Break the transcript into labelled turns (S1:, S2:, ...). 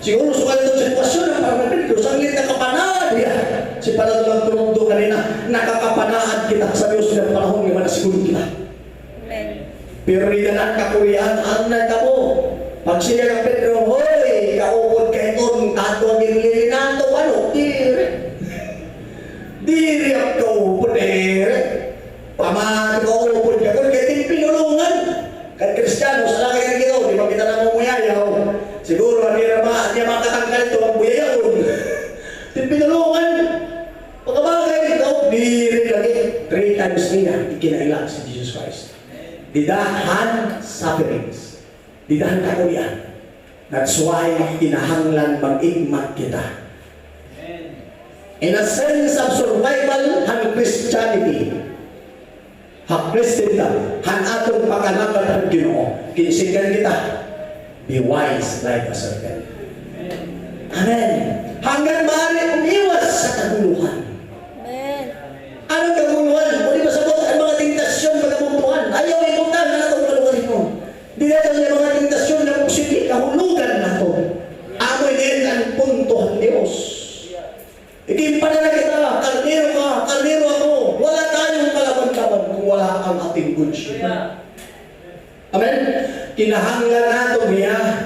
S1: Siguro sukat itong sitwasyon ng parang Diyos, ang lita kapanaad yan. Si Panatulang Turumdo kanina, nakakapanaad kita sa Diyos ng panahon yung manasiguro kita.
S2: Amen.
S1: Pero hindi na nagkakulihan, ang nagkabo. Pag siya ng Pedro, hoy, kaupod ka ito, tato ang ginilinato, ano? Diri ang kaupod, Pamati kaupod ka, kung kayo pinulungan. Kan Kristiyano, sa laki ng ito, di ba kita na mumuyayaw? Siguro, hindi na makatanggal ito, ang buyayaw. Pinulungan. Pagkabagay, ikaw, diri lagi. 3 times niya, ikinailang si Jesus Christ. Didahan sufferings. Didahan kakulian. That's why kinahanglan mag-igmat kita. In a sense of survival, han Christianity. Christendom, han atong pakalaban ng Ginoo. Kinsigan kita. Be wise like a serpent. Amen. Hanggang maaari umiwas sa kaguluhan.
S2: Amen.
S1: Anong kaguluhan? Kung di ba sabot ang mga tentasyon pagkabubuhan, ayaw ipuntan na itong kalugarin mo. Di natin yung mga tentasyon na posible, kahulugan na ito. Amoy din ang punto ng Diyos. Ikimpa na kita, kalnero ako. Wala tayong kalaban-laban kung wala ang ating good shepherd. Amen? Kinahanglan nato niya